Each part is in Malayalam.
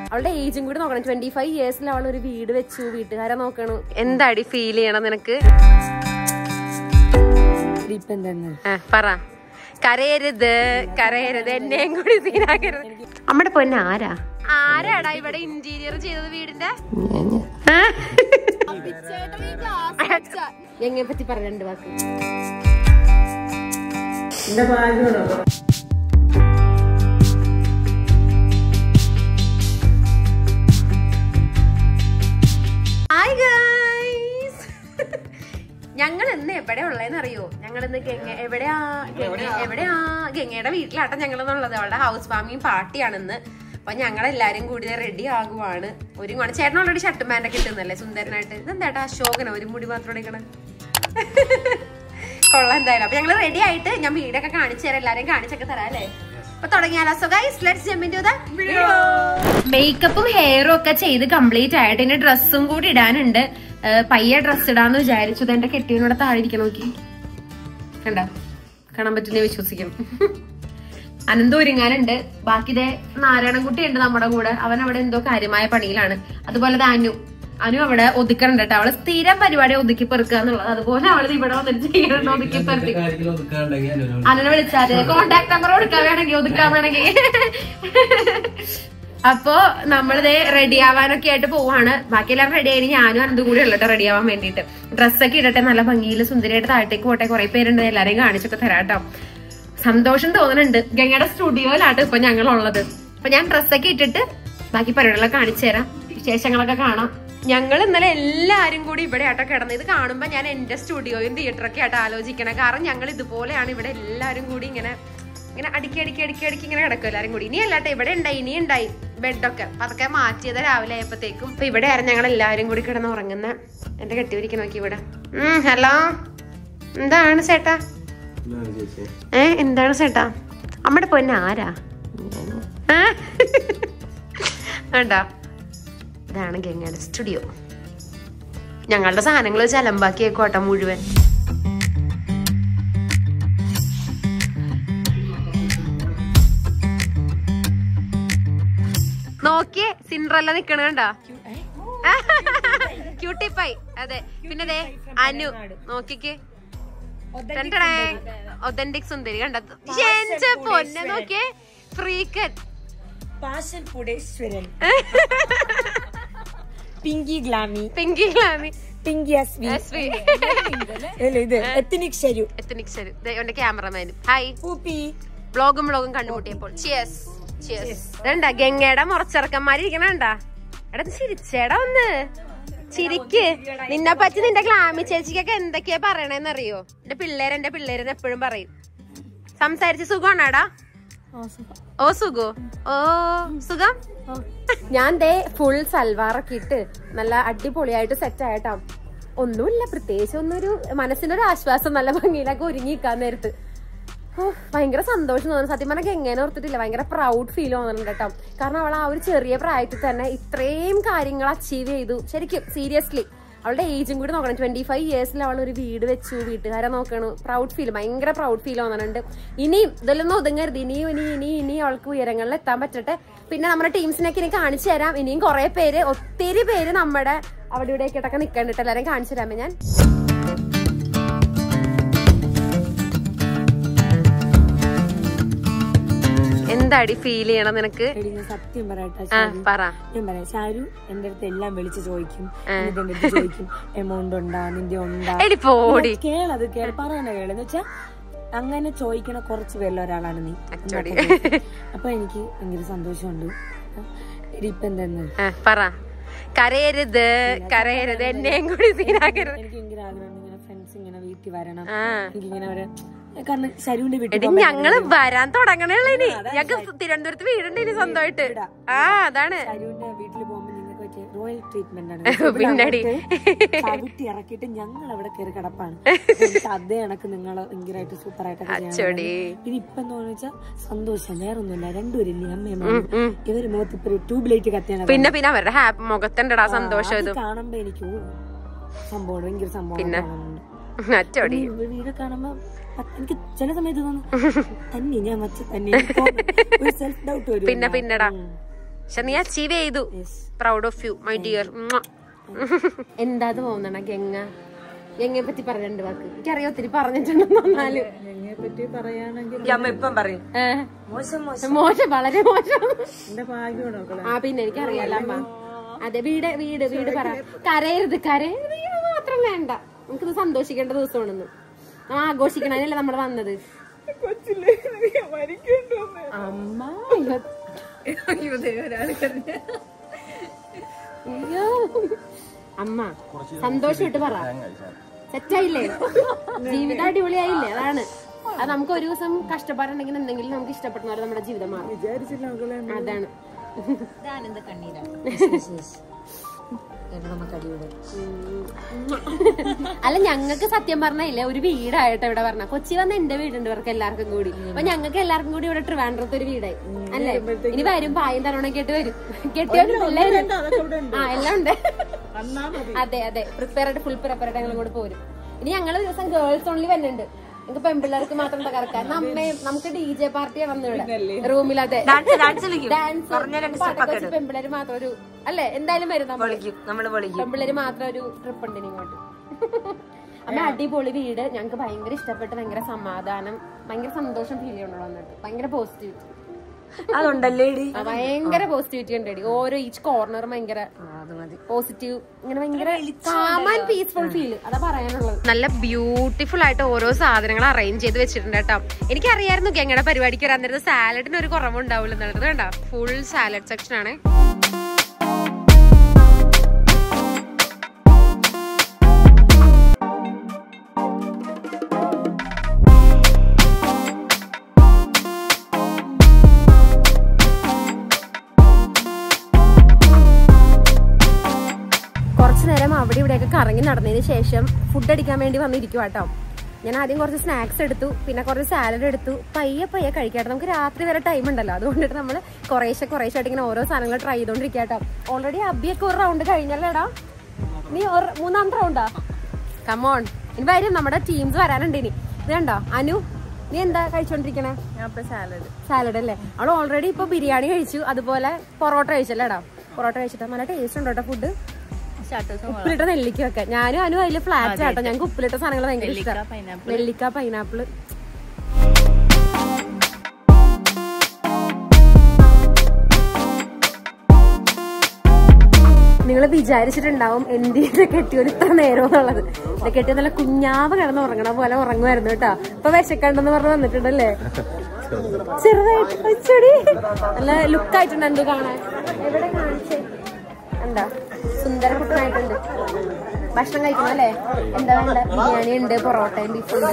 അവളുടെ ഏജും കൂടി നോക്കണം. 25 ഇയേഴ്സിൽ അവൾ ഒരു വീട് വെച്ചു, വീട്ടുകാരെ നോക്കണം. എന്താടി ഫീൽ ചെയ്യണം നിനക്ക്? പറ. കരയരുത് കരയരുത്, എന്നെയും കൂടി സീനാക്കരുത്. നമ്മുടെ പൊന്നെ ആരാടാ ഇവിടെ ഇന്റീരിയർ ചെയ്തത് വീടിന്റെ? എങ്ങനെ പറ്റി പറ 2 വാക്ക്. ഹായ് ഗൈസ്, ഞങ്ങൾ ഇന്ന് എവിടെയാ ഉള്ളതെന്ന് അറിയോ? ഞങ്ങൾ ഇന്ന് എവിടെയാ ഗംഗയുടെ വീട്ടിലാട്ടം ഞങ്ങളെന്നുള്ളത്. അവളുടെ ഹൗസ് വാമിങ് പാർട്ടിയാണിന്ന്. അപ്പൊ ഞങ്ങളെല്ലാരും കൂടി റെഡി ആകുവാണ്, ഒരുങ്ങുവാണ്. ചേട്ടൻ ഓൾറെഡി ഷർട്ടും പാൻറ്റൊക്കെ ഇട്ടുന്നല്ലേ സുന്ദരനായിട്ട്. ഇതെന്താട്ടാ അശോകനോ ഒരു മുടി മാത്രം ഇടിക്കണം? കൊള്ളാം എന്തായാലും. അപ്പൊ ഞങ്ങള് റെഡി ആയിട്ട് ഞാൻ വീടൊക്കെ കാണിച്ചു തരാം, എല്ലാരെയും കാണിച്ചൊക്കെ തരാം അല്ലേ? അപ്പൊ തുടങ്ങിയാലോ? So guys let's jump into the video. മേക്കപ്പും ഹെയറും ഒക്കെ ചെയ്ത് കംപ്ലീറ്റ് ആയിട്ട് ഇനി ഡ്രസ്സും കൂടി ഇടാനുണ്ട്. പയ്യെ ഡ്രസ് ഇടാന്ന് വിചാരിച്ചു. എന്റെ കെട്ടിയനോടെ താഴെ ഇരിക്കണം. നോക്കി കണ്ടോ? കാണാൻ പറ്റുന്ന വിശ്വസിക്കണം. അനന്ത് ഒരുങ്ങാനുണ്ട്. ബാക്കി ഇതേ നാരായണൻകുട്ടി ഉണ്ട് നമ്മുടെ കൂടെ. അവൻ അവിടെ എന്തോ കാര്യമായ പണിയിലാണ്. അതുപോലെ അനു അവിടെ ഒതുക്കണുണ്ട് കേട്ടോ. അവള് സ്ഥിരം പരിപാടി ഒതുക്കി പെറുക്കുക എന്നുള്ളത്. അതുപോലെ അവള് ഇവിടെ വന്നിട്ട് ചെയ്യണം, ഒതുക്കി പെറുക്കി. അനുനെ വിളിച്ചാല് കോണ്ടാക്ട് നമ്പർ കൊടുക്കാൻ വേണമെങ്കിൽ, ഒതുക്കാൻ വേണമെങ്കിൽ. അപ്പൊ നമ്മളിതേ റെഡി ആവാനൊക്കെ ആയിട്ട് പോവാണ്. ബാക്കി എല്ലാവരും റെഡി ആയി. ഞാനും അനന്തും കൂടി ഉള്ളട്ടോ റെഡി ആവാൻ വേണ്ടിട്ട്. ഡ്രസ്സൊക്കെ ഇടട്ടെ, നല്ല ഭംഗിയിൽ സുന്ദരിയായിട്ട് താഴത്തേക്ക് പോട്ടെ. കുറെ പേരുണ്ട്, എല്ലാരെയും കാണിച്ചൊക്കെ തരാട്ടോ. സന്തോഷം തോന്നുന്നുണ്ട്. ഗംഗയുടെ സ്റ്റുഡിയോയിലാട്ടോ ഇപ്പൊ ഞങ്ങളുള്ളത്. അപ്പൊ ഞാൻ ഡ്രസ്സൊക്കെ ഇട്ടിട്ട് ബാക്കി പരിപാടികളൊക്കെ കാണിച്ചു തരാം, വിശേഷങ്ങളൊക്കെ കാണാം. ഞങ്ങൾ ഇന്നലെ എല്ലാരും കൂടി ഇവിടെ ആട്ടോ കിടന്നത്. ഇത് കാണുമ്പോ ഞാൻ എന്റെ സ്റ്റുഡിയോയും തിയേറ്ററൊക്കെ ആയിട്ട് ആലോചിക്കണം. കാരണം ഞങ്ങൾ ഇതുപോലെയാണ് ഇവിടെ എല്ലാരും കൂടി ഇങ്ങനെ അടുക്കി ഇങ്ങനെ കിടക്കും എല്ലാരും കൂടി. ഇനി അല്ലാട്ടെ, ഇവിടെ ഉണ്ടായി, ഇനി ഉണ്ടായി ബെഡൊക്കെ അതൊക്കെ മാറ്റിയത് രാവിലെ ആയപ്പോഴത്തേക്കും. ഇപ്പൊ ഇവിടെ ആയിരുന്നു ഞങ്ങൾ എല്ലാരും കൂടി കിടന്ന് ഉറങ്ങുന്ന. എന്റെ കെട്ടിയിരിക്കും നോക്കി ഇവിടെ. ഹലോ, എന്താണ് ചേട്ടാ? എന്താണ് ചേട്ടാ? നമ്മുടെ പൊന്നെ വേണ്ടാ. ഇതാണ് ഗംഗയുടെ സ്റ്റുഡിയോ. ഞങ്ങളുടെ സാധനങ്ങൾ വെച്ച് അലമ്പാക്കിയേക്കോട്ടെ മുഴുവൻ. നോക്കിയേ സിൻഡ്രല്ല നിക്കണ കണ്ടാ? ക്യൂട്ടിപ്പായി. അതെ. പിന്നെ അനു നോക്കിക്കേ, ഒതന്റിക് സുന്ദരി കണ്ട പൊന്നെ. നോക്കിയേ ഫ്രീക്കൻ Pinky Glamy, Pinky Glamy, Pinky ethnic Sharu, ക്യാമറമാനും. ഹായ് പൂപ്പി. വ്ളോഗും കണ്ടുമുട്ടിയപ്പോൾ ചിയേഴ്സ് ചിയേഴ്സ്. ഇതണ്ടാ ഗംഗയുടെ മുറച്ചിറക്കന്മാരിക്കണണ്ടാ. എടാ ചിരിച്ചേടാ ഒന്ന്, ചിരിക്ക്. നിന്നെ പറ്റി നിന്റെ ഗ്ലാമി ചേച്ചിക്കൊക്കെ എന്തൊക്കെയാ പറയണേന്നറിയോ? എന്റെ പിള്ളേരെന്ന് എപ്പോഴും പറയും. സംസാരിച്ച് സുഖമാണാടാ? ഓ സുഖോ? ഓ സുഖം. ഞാൻ ദേ ഫുൾ സൽവാറൊക്കെ ഇട്ട് നല്ല അടിപൊളിയായിട്ട് സെറ്റ് ആയിട്ടാ. ഒന്നുമില്ല പ്രത്യേകിച്ച്, ഒന്നൊരു മനസ്സിനൊരു ആശ്വാസം, നല്ല ഭംഗിയിലൊക്കെ ഒരുങ്ങി നിൽക്കാൻ നേരത്ത്. ഭയങ്കര സന്തോഷം തോന്നുന്നു. സത്യം പറഞ്ഞാൽ എങ്ങനെ ഓർത്തിട്ടില്ല, ഭയങ്കര പ്രൗഡ് ഫീൽ തോന്നുന്നുണ്ട് കേട്ടോ. കാരണം അവൾ ആ ഒരു ചെറിയ പ്രായത്തിൽ തന്നെ ഇത്രയും കാര്യങ്ങൾ അച്ചീവ് ചെയ്തു. ശരിക്കും സീരിയസ്ലി അവളുടെ ഏജും കൂടി നോക്കണം. 25 ഇയേഴ്സിൽ അവൾ ഒരു വീട് വെച്ചു, വീട്ടുകാരെ നോക്കണം. പ്രൗഡ് ഫീൽ, ഭയങ്കര പ്രൗഡ് ഫീൽ തോന്നുന്നുണ്ട്. ഇനിയും ഇതെല്ലാം ഒതുങ്ങരുത്. ഇനി അവൾക്ക് ഉയരങ്ങളിൽ എത്താൻ പറ്റട്ടെ. പിന്നെ നമ്മുടെ ടീംസിനൊക്കെ ഇനി കാണിച്ചു തരാം. ഇനിയും കുറെ പേര്, ഒത്തിരി പേര് നമ്മുടെ അവിടെ ഇവിടെയൊക്കെ നിൽക്കണ്ടിട്ട് എല്ലാവരും കാണിച്ചു തരാമേ ഞാൻ. എന്താടി ഫീൽ ചെയ്യണം നിനക്ക്? സത്യം പറയട്ടെ, ഞാൻ പറയാം. ഷാരു എന്റെ അടുത്ത് എല്ലാം വിളിച്ച് ചോദിക്കും, എമൗണ്ട് ഉണ്ടാ, നിന്റെ ഉണ്ടാ, കേളത് പറയാന കേളെന്ന് വെച്ചാ അങ്ങനെ ചോദിക്കണ കുറച്ച് പേരിൽ ഒരാളാണ് നീ. അപ്പൊ എനിക്ക് ഭയങ്കര സന്തോഷമുണ്ട്. ഇപ്പൊ എന്താന്ന് പറ. കരയരുത് കരയരുത്, എന്നെയും കൂടി സീനാക്കരുത്. എനിക്ക് ഭയങ്കര ആഗ്രഹം ഇങ്ങനെ ഫ്രണ്ട്സ് ഇങ്ങനെ വീട്ടിൽ വരണം. എനിക്കിങ്ങനെ ഒരു കാരണം ശരുവിന്റെ വീട്ടിൽ ഞങ്ങള് വരാൻ തുടങ്ങണേ. ഇനി ഞങ്ങക്ക് തിരുവനന്തപുരത്ത് വീടുണ്ട് ഇനി സ്വന്തമായിട്ട്. അതാണ് ശരുവിന്റെ വീട്ടിൽ പോകുമ്പോ നിങ്ങൾക്ക് റോയൽ ട്രീറ്റ്മെന്റ് ആണ്. പിന്നടി ചവിട്ടി ഇറക്കിയിട്ട് ഞങ്ങൾ അവിടെ കയറി കിടപ്പാണ്. അതേ കണക്ക് നിങ്ങള് ഭയങ്കരമായിട്ട് സൂപ്പർ ആയിട്ടൊക്കെ. പിന്നെ ഇപ്പൊ എന്താന്ന് വെച്ചാൽ സന്തോഷം, വേറൊന്നുമില്ല. രണ്ടുപേരില്ലേ അമ്മയും ഇവര് മുഖത്ത് ഇപ്പൊ ട്യൂബ് ലൈറ്റ് കത്തിയാണ്. പിന്നെ അവരുടെ മുഖത്തുണ്ടടാ സന്തോഷം. കാണുമ്പോ എനിക്ക് സംഭവം ഭയങ്കര സംഭവം. അച്ചോടി വീട് കാണുമ്പോ എനിക്ക് ചില സമയത്ത് തന്നെ ഞാൻ വച്ച തന്നെ സെൽഫ് ഡൗട്ട് വരും. പിന്നെടാ പക്ഷെ നീ അച്ചീവ് ചെയ്തു. Proud of you my dear. എന്താ തോന്നണ ഗംഗയെ പറ്റി പറഞ്ഞ 2 വാക്ക്? എനിക്കറിയാം ഒത്തിരി പറഞ്ഞിട്ടുണ്ടെന്ന് പറഞ്ഞാലും മോശം, വളരെ മോശം. പിന്നെ എനിക്കറിയാലോ അമ്മ. അതെ, വീട് പറ. കരയരുത് മാത്രം വേണ്ട. നമുക്കിത് സന്തോഷിക്കേണ്ട ദിവസമാണെന്ന്. ആഘോഷിക്കണല്ലേ നമ്മള് വന്നത്. അമ്മ അയ്യോ അമ്മ സന്തോഷമായിട്ട് പറ. സെറ്റായില്ലേ? ജീവിതം അടിപൊളിയായില്ലേ? അതാണ്. അത് നമുക്ക് ഒരു ദിവസം കഷ്ടപ്പാടുണ്ടെങ്കിൽ എന്തെങ്കിലും നമുക്ക് ഇഷ്ടപ്പെടുന്ന പോലെ നമ്മുടെ ജീവിതം മാറും. അതാണ്. അല്ല, ഞങ്ങൾക്ക് സത്യം പറഞ്ഞില്ലേ ഒരു വീടായിട്ട് ഇവിടെ പറഞ്ഞ. കൊച്ചി വന്ന എന്റെ വീടുണ്ട് ഇവർക്ക് എല്ലാവർക്കും കൂടി. അപ്പൊ ഞങ്ങൾക്ക് എല്ലാവർക്കും കൂടി ഇവിടെ ട്രിവാൻഡ്രത്ത് ഒരു വീടായി അല്ലേ. ഇനി വരും, പായും തലോണൊക്കെ ആയിട്ട് വരും. കെട്ടിയോണ്ട് പിള്ളേരും എല്ലാം ഉണ്ട്. അതെ പ്രിപ്പയർഡ്, ഫുൾ പ്രിപ്പയർഡ് ഞങ്ങൾ കൂടെ പോരും. ഇനി ഞങ്ങൾ ഒരു ദിവസം ഗേൾസ് ഓൺലി വരുന്നുണ്ട്. നമുക്ക് പെൺപിള്ളേർക്ക് മാത്രം തകർക്കാൻ. നമുക്ക് DJ പാർട്ടിയാ വന്നിവിടെ റൂമിൽ. അതെ, ഡാൻസ് പെൺപിള്ളേര് മാത്രം ഒരു അല്ലേ. എന്തായാലും വരും പെൺപിള്ളേര് മാത്രം ഒരു ട്രിപ്പ് ഉണ്ട് ഇങ്ങോട്ട്. അമ്മ അടിപൊളി വീട്. ഞങ്ങക്ക് ഭയങ്കര ഇഷ്ടപ്പെട്ട്, ഭയങ്കര സമാധാനം, ഭയങ്കര സന്തോഷം ഫീൽ ചെയ്യണോ വന്നിട്ട്. ഭയങ്കര പോസിറ്റിവിറ്റി അതുണ്ടല്ലേ, ഭയങ്കര പോസിറ്റിവിറ്റി ഉണ്ട്. ഓരോ ഈച്ച് കോർണറും ഭയങ്കര പോസിറ്റീവ്, ഇങ്ങനെ ഭയങ്കര കാം ആൻഡ് പീസ്ഫുൾ ഫീല്. അതാ പറയാനുള്ളത്. നല്ല ബ്യൂട്ടിഫുൾ ആയിട്ട് ഓരോ സാധനങ്ങൾ അറേഞ്ച് ചെയ്ത് വെച്ചിട്ടുണ്ട് കേട്ടോ. എനിക്കറിയായിരുന്നു ഗംഗയുടെ പരിപാടിക്ക് വരാൻ നേരത്ത് സാലഡിന് ഒരു കുറവുണ്ടാവില്ല എന്നുള്ളത്. വേണ്ട, ഫുൾ സാലഡ് സെക്ഷൻ ആണ്. അവിടെ ഇവിടെയൊക്കെ കറങ്ങി നടന്നതിന് ശേഷം ഫുഡ് അടിക്കാൻ വേണ്ടി വന്നിരിക്കും കേട്ടോ. ഞാൻ ആദ്യം കുറച്ച് സ്നാക്സ് എടുത്തു, പിന്നെ കുറച്ച് സാലഡ് എടുത്തു. പയ്യെ കഴിക്കാട്ടോ. നമുക്ക് രാത്രി വരെ ടൈം ഉണ്ടല്ലോ. അതുകൊണ്ടിട്ട് നമ്മൾ കുറേശ്ശായിട്ട് ഇങ്ങനെ ഓരോ സാധനങ്ങൾ ട്രൈ ചെയ്തോണ്ടിരിക്കുക കേട്ടോ. ഓൾറെഡി അബിയൊക്കെ ഒരു റൗണ്ട് കഴിഞ്ഞല്ലേടാ. നീ 3ാമത്തെ റൗണ്ടാ? കമോൺ, ഇനി വരും, നമ്മുടെ ടീംസ് വരാനുണ്ട്. ഇനി ഇത് കണ്ടോ അനു, നീ എന്താ കഴിച്ചോണ്ടിരിക്കണേ? സാലഡ് അല്ലേ. അവൾ ഓൾറെഡി ഇപ്പൊ ബിരിയാണി കഴിച്ചു, അതുപോലെ പൊറോട്ട കഴിച്ചല്ലേടാ. പൊറോട്ട കഴിച്ചിട്ടാ. നല്ല ടേസ്റ്റ് ഉണ്ടോ കേട്ടോ ഫുഡ്. ഉപ്പിലിട്ട നെല്ലിക്കൊക്കെ. ഞാനും അനു അതില് ഫ്ലാറ്റ് ആട്ടോ. ഞങ്ങൾക്ക് ഉപ്പിലിട്ട സാധനങ്ങൾ ഭയങ്കര ഇഷ്ടം. നെല്ലിക്ക, പൈനാപ്പിള്. നിങ്ങൾ വിചാരിച്ചിട്ടുണ്ടാവും എന്തിന്റെ കെട്ടിയൊരു ഇത്ര നേരം എന്നുള്ളത്. കെട്ടിയ നല്ല കുഞ്ഞാവ് കിടന്ന് ഉറങ്ങണ പോലെ ഉറങ്ങുമായിരുന്നു കേട്ടോ. ഇപ്പൊ വിശക്കണ്ടെന്ന് പറഞ്ഞ് വന്നിട്ടുണ്ടല്ലേ. ചെറുതായിട്ട് വെച്ചോടി. നല്ല ലുക്കായിട്ടുണ്ട്. എന്ത് കാണാൻ? എവിടെ കാണിച്ചേ? എന്താ സുന്ദര കുട്ടനായിട്ടുണ്ട്. ഭക്ഷണം കഴിക്കണം അല്ലേ? എന്താ വേണ്ട? ബിരിയാണി ഉണ്ട്, പൊറോട്ടയും ബീഫുണ്ട്,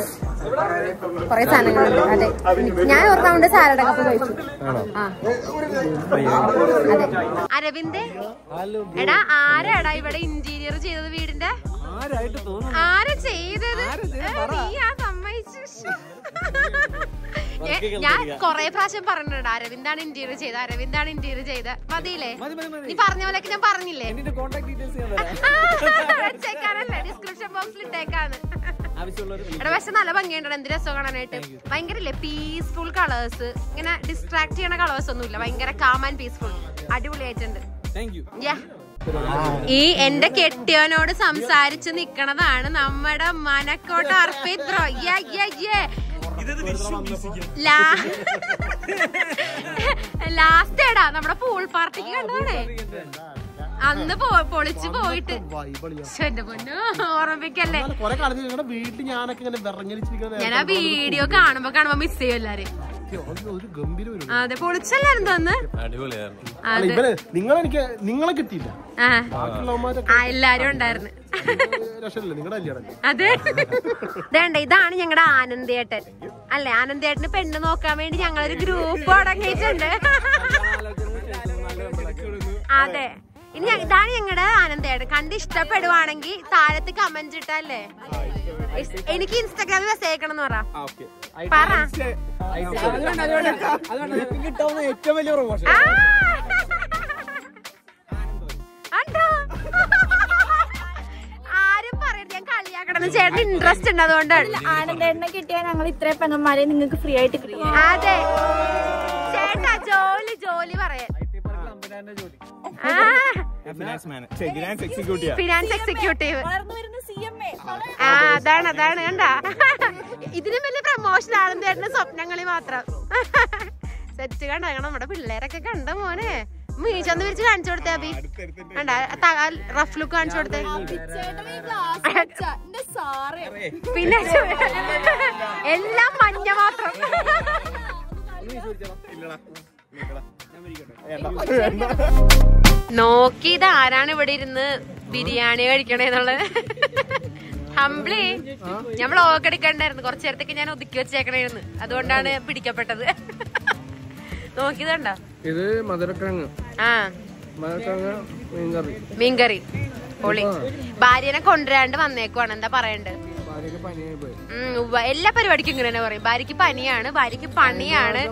കൊറേ സാധനങ്ങളുണ്ട്. അതെ, ഞാൻ ഒരു റൗണ്ട് സാലഡൊക്കെ കഴിച്ചു. അതെ. അരവിന്ദ് എടാ, ആരാടാ ഇവിടെ ഇന്റീരിയർ ചെയ്തത് വീടിന്റെ? ആരാ ചെയ്തത്? നീ സമ്മതിച്ചു. ഞാൻ കൊറേ പ്രാവശ്യം പറഞ്ഞിട്ടുണ്ട് അരവിന്ദാണ് ഇന്റീരിയർ ചെയ്ത. മതിയില്ലേ? നീ പറഞ്ഞ പോലെയൊക്കെ ഞാൻ പറഞ്ഞില്ലേ? വെച്ചേക്കാനല്ലേ, ഡിസ്ക്രിപ്ഷൻ ബോക്സിൽ ഇട്ടേക്കാന്ന്. എടാ പക്ഷെ നല്ല ഭംഗിയുണ്ടോ, എന്ത് രസം കാണാനായിട്ട്. ഭയങ്കര പീസ്ഫുൾ കളേഴ്സ്, ഇങ്ങനെ ഡിസ്ട്രാക്ട് ചെയ്യണ കളേഴ്സ് ഒന്നുമില്ല. ഭയങ്കര കാം ആൻഡ് പീസ്ഫുൾ, അടിപൊളിയായിട്ടുണ്ട്. ഈ എന്റെ കെട്ടിയവനോട് സംസാരിച്ച് നിക്കണതാണ് നമ്മുടെ മനക്കോട്ട അർപ്പിത് ബ്രോ. ലാസ്റ്റ് എടാ നമ്മുടെ പൂൾ പാർട്ടിക്ക് കണ്ടതാണേ. അന്ന് പൊളിച്ചു പോയിട്ട് എന്റെ പൊന്നോ ഓർമ്മിക്കല്ലേ. ഞാൻ ആ വീഡിയോ കാണുമ്പോ മിസ് ചെയ്യും എല്ലാരും. അതെ, പൊളിച്ചല്ലായിരുന്നു അന്ന്. നിങ്ങളെ കിട്ടിയില്ല, എല്ലാരും ഉണ്ടായിരുന്നു. അതെ, ഇതേണ്ട, ഇതാണ് ഞങ്ങളുടെ ആനന്ദേട്ടൻ അല്ലെ. ആനന്ദേട്ടന് പെണ്ണ് നോക്കാൻ വേണ്ടി ഞങ്ങളൊരു ഗ്രൂപ്പ് തുടങ്ങിയിട്ടുണ്ട്. അതെ, ഇനി ഇതാണ് ഞങ്ങളുടെ ആനന്ദേട്ടൻ. കണ്ട് ഇഷ്ടപ്പെടുവാണെങ്കിൽ താഴത്ത് കമന്റ് ഇട്ടല്ലേ. എനിക്ക് ഇൻസ്റ്റാഗ്രാമിൽ മെസ്സേജ് അയക്കണം എന്ന് പറ. ആരും പറയരുത്, ഞാൻ കളിയാക്കണം ആണ് ചേട്ടന് ഇൻട്രസ്റ്റ് ഉണ്ട്, അതുകൊണ്ടാണ്. ആനന്ദേട്ടനെ കിട്ടിയാൽ ഞങ്ങൾ ഇത്രയും പെങ്ങന്മാരെ നിങ്ങൾക്ക് ഫ്രീ ആയിട്ട് കിട്ടും. അതെ ചേട്ടാ, ജോലി പറയാൻ ഫിനാൻസ് എക്സിക്യൂട്ടീവ്. അതാണ് കണ്ടാ, ഇതിനും വലിയ പ്രമോഷൻ ആണെന്ന് സ്വപ്നങ്ങളിൽ മാത്രം. സെറ്റ് കണ്ട നമ്മുടെ പിള്ളേരൊക്കെ കണ്ട മോനെ. മീശന്ന് വിരിച്ച് കാണിച്ചു കൊടുത്തേ അബി, റഫ് ലുക്ക് കാണിച്ചു കൊടുത്തേ. പിന്നെ എല്ലാം മഞ്ഞ മാത്രം. നോക്കി ഇത് ആരാണ് ഇവിടെ ഇരുന്ന് ബിരിയാണി കഴിക്കണേന്നുള്ളത്. ഹംബ്ലി, ഞാൻ വ്ളോഗ് എടുക്കണ്ടായിരുന്നു, കുറച്ചു നേരത്തേക്ക് ഞാൻ ഒതുക്കി വെച്ചേക്കണേന്ന്, അതുകൊണ്ടാണ് പിടിക്കപ്പെട്ടത്. നോക്കിയതുണ്ടോ? ഇത് മധുരക്കിഴങ്ങ്, മീൻകറി പൊളി. ഭാര്യനെ കൊണ്ടുവരാണ്ട് വന്നേക്കുവാണ്, എന്താ പറയണ്ടത്? എല്ലാ പരിപാടിക്കും ഇങ്ങനെ തന്നെ പറയും. ഭാര്യക്ക് പനിയാണ്, ഭാര്യക്ക് പണിയാണ്.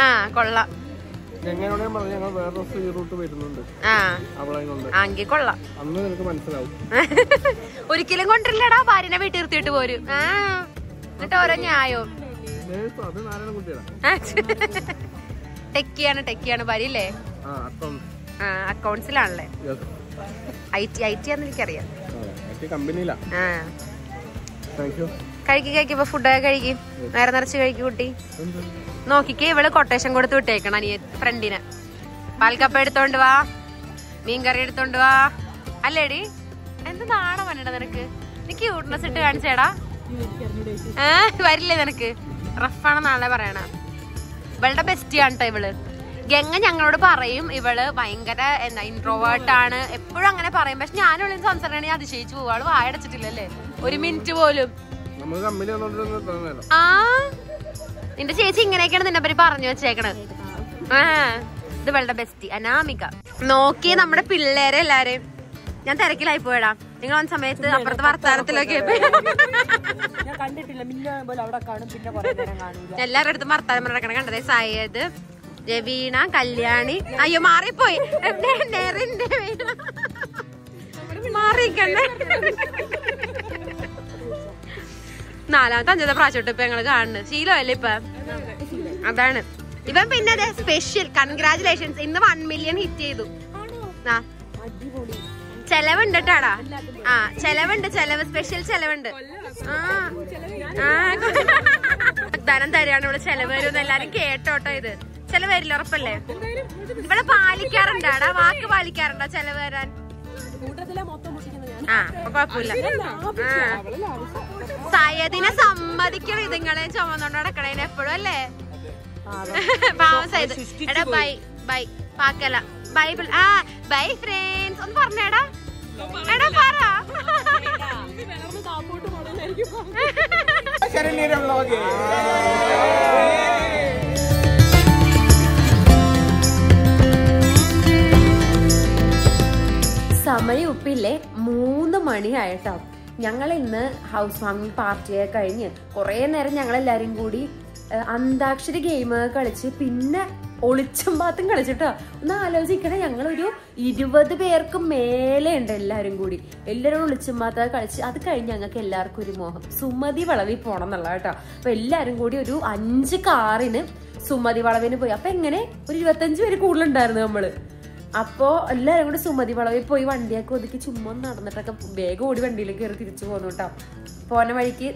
ആ കൊള്ളാം. ആങ്കി കൊള്ളാം. ഒരിക്കലും കൊണ്ടില്ലടാ, ഭാര്യനെ വീട്ടിൽ നിർത്തിയിട്ട് പോരും. എന്നിട്ട് ഓരോ ന്യായോ. ടെക്കിയാണ് ഭാര്യ അല്ലേ? അക്കൗണ്ട്സിലാണല്ലേ? IT ആണെന്ന് എനിക്കറിയാം. കഴിക്കുമ്പോ ഫുഡൊക്കെ കഴിക്കും, നേരെ നിറച്ച് കഴിക്കും കുട്ടി. നോക്കിക്കേ, ഇവള് കൊട്ടേഷൻ കൊടുത്ത് വിട്ടേക്കണം ഫ്രണ്ടിന്. പാൽക്കപ്പ എടുത്തോണ്ട് വാ, മീൻകറി എടുത്തോണ്ട് വാ. അല്ലേടി, എന്ത് നാണം വന്നിട നിനക്ക്? നീ ക്യൂട്ട്നെസ് ഇട്ട് കാണിച്ചേടാ. വരില്ലേ നിനക്ക്? റഫാണെന്നാണല്ലേ പറയണ. ഇവളുടെ ബെസ്റ്റിയാണ് കേട്ടോ ഇവള്. ഗംഗ ഞങ്ങളോട് പറയും ഇവള് ഭയങ്കര ഇൻട്രോവേർട്ട് ആണ്, എപ്പോഴും അങ്ങനെ പറയും. പക്ഷെ ഞാനുള്ള സംസാരിക്കണേ അതിശയിച്ചു പോവും. അവള് വായടച്ചിട്ടില്ലല്ലേ ഒരു മിനിറ്റ് പോലും. ആ നിന്റെ ചേച്ചി ഇങ്ങനെയൊക്കെയാണ് നിന്നെ പറ്റി പറഞ്ഞു വെച്ചേക്കണത്. ഇത് ഇവളുടെ ബെസ്റ്റി അനാമിക. നോക്കി നമ്മുടെ പിള്ളേരെ എല്ലാരെയും. ഞാൻ തിരക്കിലായി പോയടാ, നിങ്ങൾ വന്ന സമയത്ത് അപ്പുറത്തെ വർത്താനത്തിലൊക്കെ എല്ലാവരുടെ അടുത്തും വർത്താനം നടക്കണം. കണ്ടതേ സയ്യദ്, രവീണ, കല്യാണി. അയ്യോ മാറിപ്പോയി, മാറിക്കണ്ടേ. 4ാമത്തെ 5ാമത്തെ പ്രാവശ്യം ഇപ്പൊ ഞങ്ങള് കാണുന്നത്. ശീലമല്ലേ ഇപ്പൊ? അതാണ് ഇവൻ. പിന്നെ അതെ സ്പെഷ്യൽ കൺഗ്രാചുലേഷൻസ്, ഇന്ന് 1 മില്യൺ ഹിറ്റ് ചെയ്തു. ചെലവുണ്ട് കേട്ടാടാ. ചെലവുണ്ട്, സ്പെഷ്യൽ ചെലവുണ്ട്. വാഗ്ദാനം തരാണ് ഇവിടെ ചെലവ് വരുമെന്ന് എല്ലാരും കേട്ടോട്ടോ. ഇത് ചെലവ് വരില്ല, ഉറപ്പല്ലേ? ഇവിടെ പാലിക്കാറുണ്ടാടാ, വാക്ക് പാലിക്കാറുണ്ടോ ചെലവ് വരാൻ? കുഴപ്പമില്ല. സയ്യദിനെ സമ്മതിക്കണം ഇതുങ്ങളെ ചുമന്നോണ്ട് നടക്കണേന് എപ്പോഴും അല്ലേ? പാവം സയ്യദ്. എടാ ബൈ ബൈ പാക്കല ബൈബിൾ. ബൈ ഫ്രണ്ട്സ് ഒന്ന് പറഞ്ഞേടാ. എടാ പറ. സമയം ഉപ്പില്ലേ 3 മണിയായിട്ടോ. ഞങ്ങൾ ഇന്ന് ഹൗസ് വാമിംഗ് പാർട്ടിയെ കഴിഞ്ഞ് കുറെ നേരം ഞങ്ങളെല്ലാരും കൂടി അന്താക്ഷരി ഗെയിം കളിച്ച് പിന്നെ ഒളിച്ചും പാത്തും കളിച്ചിട്ടോ. ഒന്ന് ആലോചിക്കണേ, ഞങ്ങളൊരു 20 പേർക്ക് മേലെ ഉണ്ട് എല്ലാരും കൂടി. എല്ലാവരും ഒളിച്ചും പാത്തൊക്കെ കളിച്ച് അത് കഴിഞ്ഞ് ഞങ്ങൾക്ക് എല്ലാവർക്കും ഒരു മോഹം സുമതി വളവിൽ പോണം എന്നുള്ള കേട്ടോ. അപ്പൊ എല്ലാരും കൂടി ഒരു 5 കാറിന് സുമതി വളവിന് പോയി. അപ്പൊ എങ്ങനെ ഒരു 25 പേര് കൂടുതലുണ്ടായിരുന്നു നമ്മള്. അപ്പോ എല്ലാരും കൂടി സുമതി വളവിൽ പോയി വണ്ടിയൊക്കെ ഒതുക്കി ചുമ്മാ നടന്നിട്ടൊക്കെ വേഗം ഓടി വണ്ടിയിലേക്ക് കയറി തിരിച്ചു പോന്നു കേട്ടോ.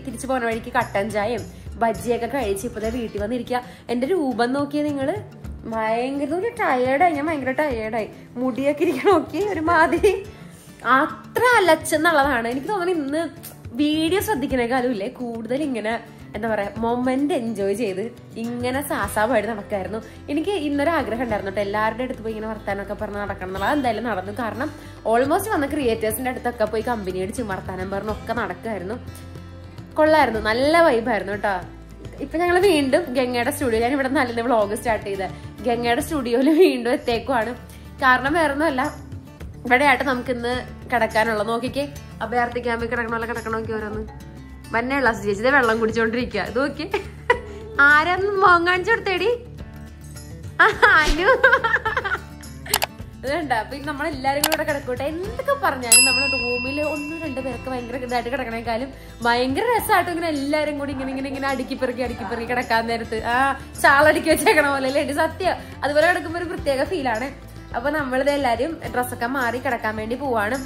തിരിച്ചു പോണ വഴിക്ക് കട്ടൻ ചായയും ബജ്ജിയൊക്കെ കഴിച്ച് ഇപ്പഴേ വീട്ടിൽ വന്നിരിക്കുക. എന്റെ രൂപം നോക്കിയ നിങ്ങള്, ഭയങ്കര ടയേർഡായി. ഞാൻ ഭയങ്കര ടയേർഡായി. മുടിയൊക്കെ ഇരിക്കാൻ നോക്കി ഒരു മാതിരി അത്ര അലച്ചെന്നുള്ളതാണ്. എനിക്ക് തോന്നുന്നു ഇന്ന് വീഡിയോ ശ്രദ്ധിക്കണേക്കാളും ഇല്ലേ കൂടുതൽ ഇങ്ങനെ എന്താ പറയാ മൊമെന്റ് എൻജോയ് ചെയ്ത് ഇങ്ങനെ സാസാവായിട്ട് നടക്കായിരുന്നു. എനിക്ക് ഇന്നൊരാഗ്രഹം ഉണ്ടായിരുന്നു കേട്ടോ, എല്ലാവരുടെ അടുത്ത് പോയി ഇങ്ങനെ വർത്താനൊക്കെ പറഞ്ഞ് നടക്കണം എന്നുള്ളത്. എന്തായാലും നടന്നു. കാരണം ഓൾമോസ്റ്റ് വന്ന ക്രിയേറ്റേഴ്സിന്റെ അടുത്തൊക്കെ പോയി കമ്പനി അടിച്ച് വർത്താനം പറഞ്ഞൊക്കെ നടക്കുമായിരുന്നു. കൊള്ളായിരുന്നു, നല്ല വൈബായിരുന്നു കേട്ടോ. ഇപ്പൊ ഞങ്ങൾ വീണ്ടും ഗംഗയുടെ സ്റ്റുഡിയോ, ഞാൻ ഇവിടെ നല്ല വ്ളോഗ് സ്റ്റാർട്ട് ചെയ്ത് ഗംഗയുടെ സ്റ്റുഡിയോയിൽ വീണ്ടും എത്തേക്കുവാണ്. കാരണം വേറൊന്നുമല്ല, ഇവിടെ ആയിട്ട് നമുക്ക് ഇന്ന് കിടക്കാനുള്ള നോക്കിക്കേ. അഭയാർത്ഥി ക്യാമ്പിൽ കിടക്കണമല്ലോ, കിടക്കണമെങ്കിൽ ഓരോന്ന് വന്നെയുള്ള ചേച്ചി വെള്ളം കുടിച്ചോണ്ടിരിക്കുക. ഇത് നോക്കി ആരാന്ന് മോൻ കാണിച്ചു കൊടുത്തേടി. അനു വേണ്ട. അപ്പൊ നമ്മളെല്ലാരും കൂടെ കിടക്കൂട്ടെ. എന്തൊക്കെ പറഞ്ഞാലും നമ്മുടെ റൂമിൽ 1-2 പേർക്ക് ഭയങ്കര ഇതായിട്ട് കിടക്കണേക്കാളും ഭയങ്കര രസമായിട്ട് ഇങ്ങനെ എല്ലാരും കൂടി ഇങ്ങനെ അടുക്കി പെറുക്കി കിടക്കാൻ നേരത്ത് ചാളടുക്കി വെച്ചേക്കണ പോലെ അല്ലേ സത്യം. അതുപോലെ കിടക്കുമ്പോ ഒരു പ്രത്യേക ഫീലാണ്. അപ്പൊ നമ്മളിത് എല്ലാരും ഡ്രസ്സൊക്കെ മാറി കിടക്കാൻ വേണ്ടി പോവാണ്.